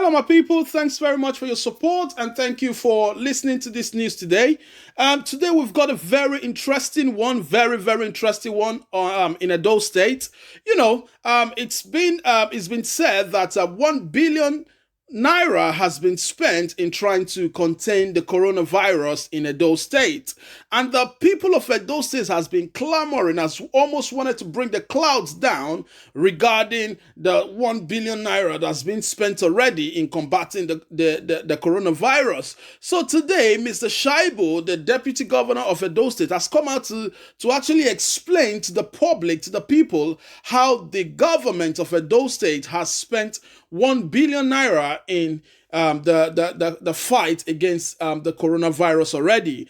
Hello, my people. Thanks very much for your support and thank you for listening to this news today. Today we've got a very interesting one, very interesting one in Edo State. It's been said that 1 billion naira has been spent in trying to contain the coronavirus in Edo State. And the people of Edo State has been clamoring, has almost wanted to bring the clouds down regarding the 1 billion naira that's been spent already in combating the coronavirus. So today, Mr. Shaibu, the deputy governor of Edo State, has come out to actually explain to the public, to the people, how the government of Edo State has spent 1 billion naira in the fight against the coronavirus already.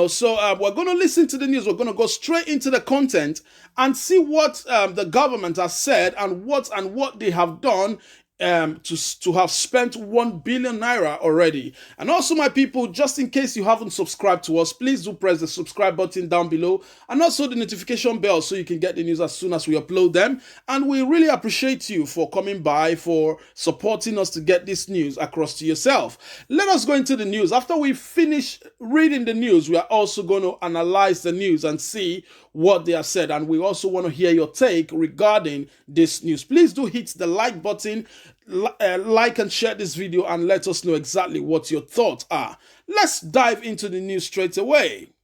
So we're going to listen to the news. We're going to go straight into the content and see what the government has said and what they have done to have spent 1 billion naira already. And also, my people, just in case you haven't subscribed to us, please do press the subscribe button down below and also the notification bell so you can get the news as soon as we upload them. And we really appreciate you for coming by, for supporting us to get this news across to yourself. Let us go into the news. After we finish reading the news, we are also going to analyze the news and see what they have said. And we also want to hear your take regarding this news. Please do hit the like button, like and share this video, and let us know exactly what your thoughts are. Let's dive into the news straight away.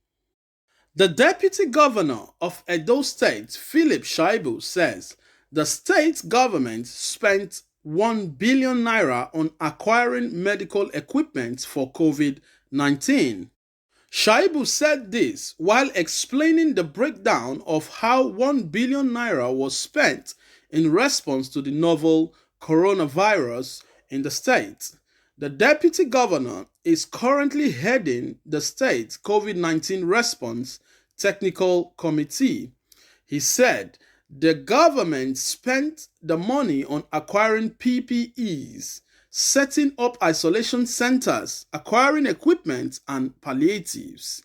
The deputy governor of Edo State, Philip Shaibu, says the state government spent 1 billion naira on acquiring medical equipment for COVID-19. Shaibu said this while explaining the breakdown of how 1 billion naira was spent in response to the novel coronavirus in the state. The deputy governor is currently heading the state COVID-19 response technical committee. He said the government spent the money on acquiring PPEs, setting up isolation centers, acquiring equipment, and palliatives.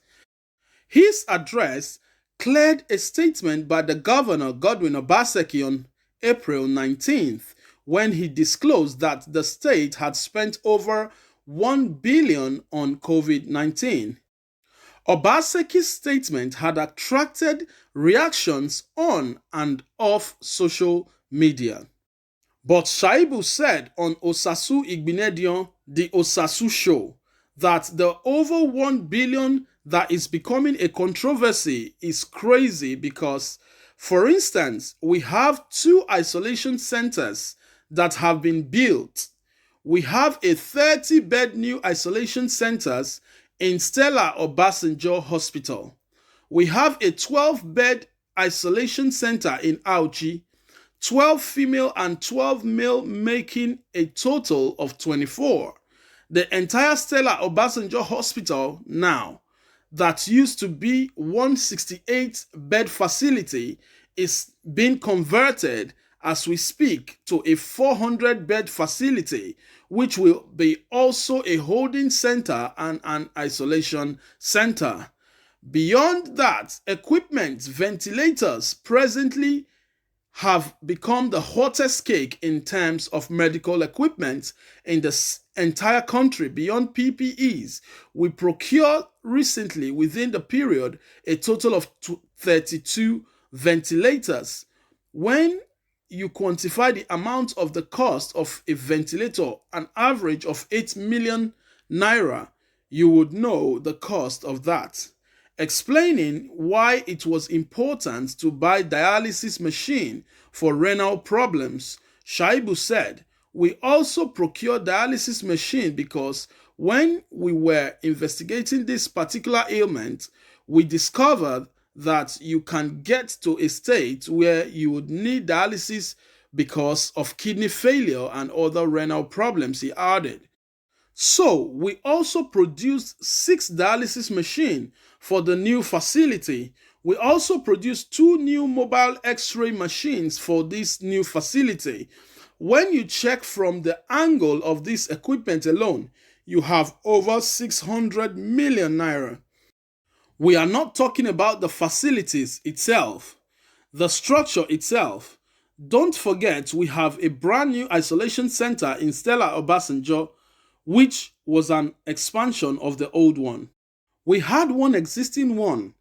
His address cleared a statement by the governor, Godwin Obaseki, on April 19th, when he disclosed that the state had spent over 1 billion on COVID-19. Obaseki's statement had attracted reactions on and off social media. But Shaibu said on Osasu Igbinedion, the Osasu show, that the over 1 billion that is becoming a controversy is crazy because, for instance, we have 2 isolation centers that have been built. We have a 30-bed new isolation centers in Stella Obasanjo Hospital. We have a 12-bed isolation center in Auchi, 12 female and 12 male, making a total of 24. The entire Stella Obasanjo Hospital now, that used to be 168-bed facility, is being converted as we speak to a 400-bed facility, which will be also a holding center and an isolation center. Beyond that, equipment, ventilators presently have become the hottest cake in terms of medical equipment in the entire country. Beyond PPEs, we procured recently, within the period, a total of 32 ventilators. When you quantify the amount of the cost of a ventilator, an average of 8 million naira, you would know the cost of that. Explaining why it was important to buy dialysis machine for renal problems, Shaibu said, we also procured dialysis machine because when we were investigating this particular ailment, we discovered that you can get to a state where you would need dialysis because of kidney failure and other renal problems, he added. So we also produced 6 dialysis machines for the new facility. We also produced 2 new mobile X-ray machines for this new facility. When you check from the angle of this equipment alone, you have over 600 million naira. We are not talking about the facilities itself, the structure itself, Don't forget, we have a brand new isolation center in Stella Obasanjo, which was an expansion of the old one. We had one existing one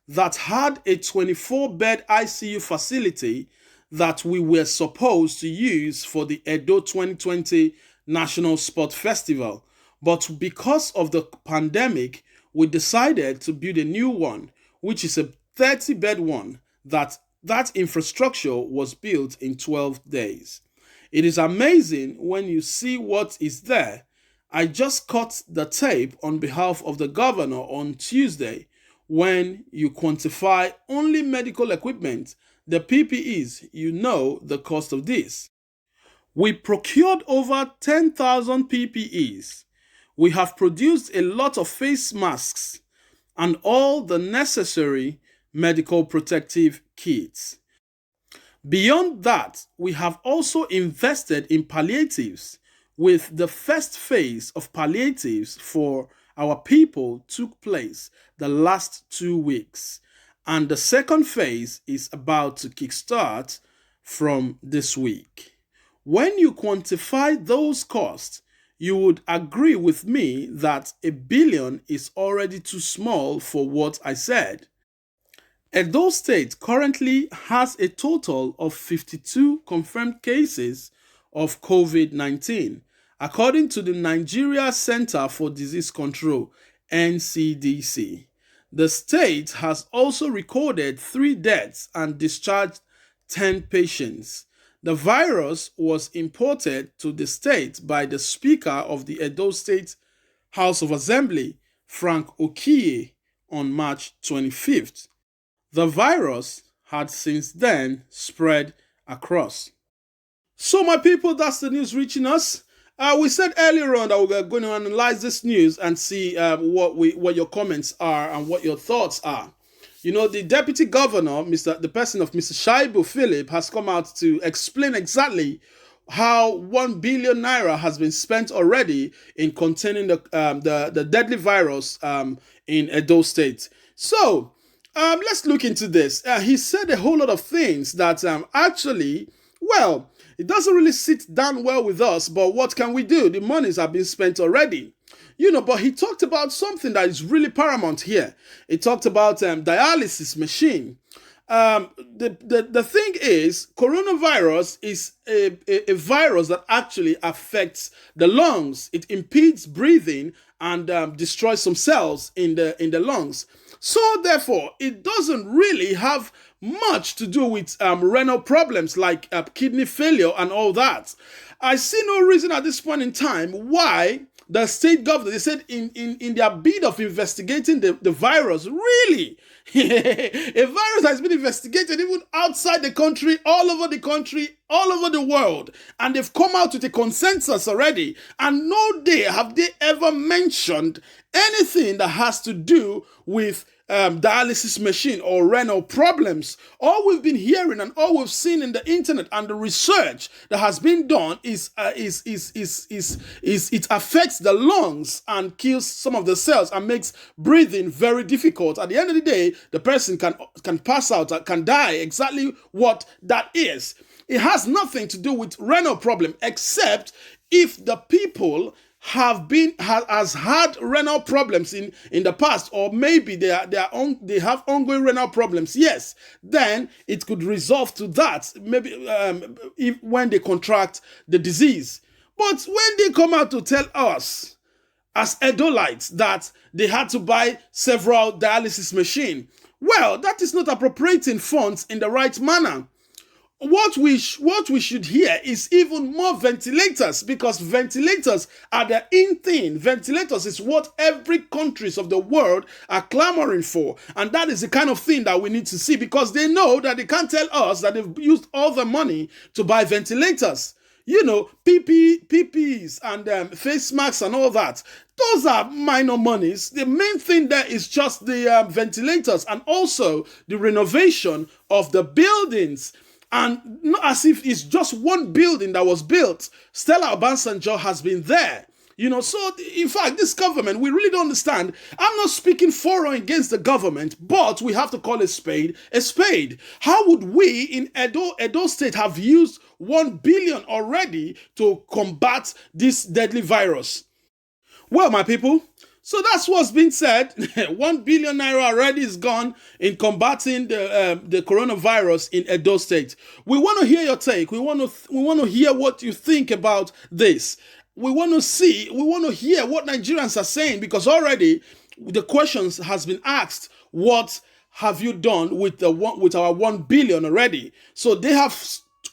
that had a 24-bed ICU facility that we were supposed to use for the Edo 2020 National Sport Festival. But because of the pandemic, we decided to build a new one, which is a 30-bed one that infrastructure was built in 12 days. It is amazing when you see what is there. I just cut the tape on behalf of the governor on Tuesday. When you quantify only medical equipment, the PPEs, you know the cost of this. We procured over 10,000 PPEs. We have produced a lot of face masks and all the necessary medical protective kits. Beyond that, we have also invested in palliatives, with the first phase of palliatives for our people took place the last 2 weeks, and the second phase is about to kickstart from this week. When you quantify those costs, you would agree with me that $1 billion is already too small for what I said. Edo State currently has a total of 52 confirmed cases of COVID-19, according to the Nigeria Center for Disease Control, NCDC. The state has also recorded 3 deaths and discharged 10 patients. The virus was imported to the state by the Speaker of the Edo State House of Assembly, Frank Okiye, on March 25th. The virus had since then spread across. So, my people, that's the news reaching us. We said earlier on that we were going to analyze this news and see what your comments are and what your thoughts are. You know, the deputy governor, the person of Mr. Shaibu Philip, has come out to explain exactly how 1 billion naira has been spent already in containing the deadly virus in Edo State. So, let's look into this. He said a whole lot of things that actually, well, it doesn't really sit down well with us, but what can we do? The monies have been spent already. You know, but he talked about something that is really paramount here. He talked about dialysis machine. The thing is, coronavirus is a virus that actually affects the lungs. It impedes breathing and destroys some cells in the lungs. So therefore, it doesn't really have much to do with renal problems like kidney failure and all that. I see no reason at this point in time why the state government, they said in their bid of investigating the virus, really, a virus has been investigated even outside the country, all over the world, and they've come out with a consensus already, and no day have they ever mentioned anything that has to do with dialysis machine or renal problems. All we've been hearing and all we've seen in the internet and the research that has been done is it affects the lungs and kills some of the cells and makes breathing very difficult. At the end of the day, the person can pass out, can die. Exactly what that is. It has nothing to do with renal problem, except if the people has had renal problems in the past, or maybe they have ongoing renal problems. Yes, then it could resolve to that. Maybe when they contract the disease. But when they come out to tell us as Edolites that they had to buy several dialysis machines, well, that is not appropriating funds in the right manner. What we should hear is even more ventilators, because ventilators are the in thing. Ventilators is what every countries of the world are clamoring for, and that is the kind of thing that we need to see, because they know that they can't tell us that they've used all the money to buy ventilators. You know, PPEs and face masks and all that. Those are minor monies. The main thing there is just the ventilators and also the renovation of the buildings. And not as if it's just one building that was built. Stella Obasanjo has been there. So in fact, this government, we really don't understand. I'm not speaking for or against the government, but we have to call a spade a spade. How would we in Edo State have used 1 billion already to combat this deadly virus? Well, my people, so that's what's been said. 1 billion naira already is gone in combating the coronavirus in Edo State. We want to hear your take. We want to hear what you think about this. We want to hear what Nigerians are saying, because already the questions has been asked. What have you done with our 1 billion already? So they have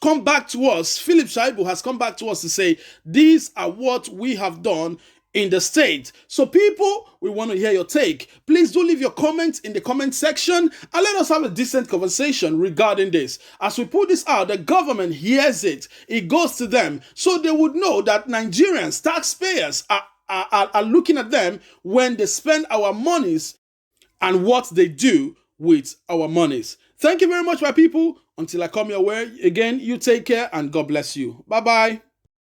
come back to us. Philip Shaibu has come back to us to say, these are what we have done in the state. So people, we want to hear your take. Please do leave your comments in the comment section and let us have a decent conversation regarding this. As we put this out, the government hears it. It goes to them. So they would know that Nigerians, taxpayers, are looking at them when they spend our monies and what they do with our monies. Thank you very much, my people. Until I come your way again, you take care and God bless you. Bye-bye.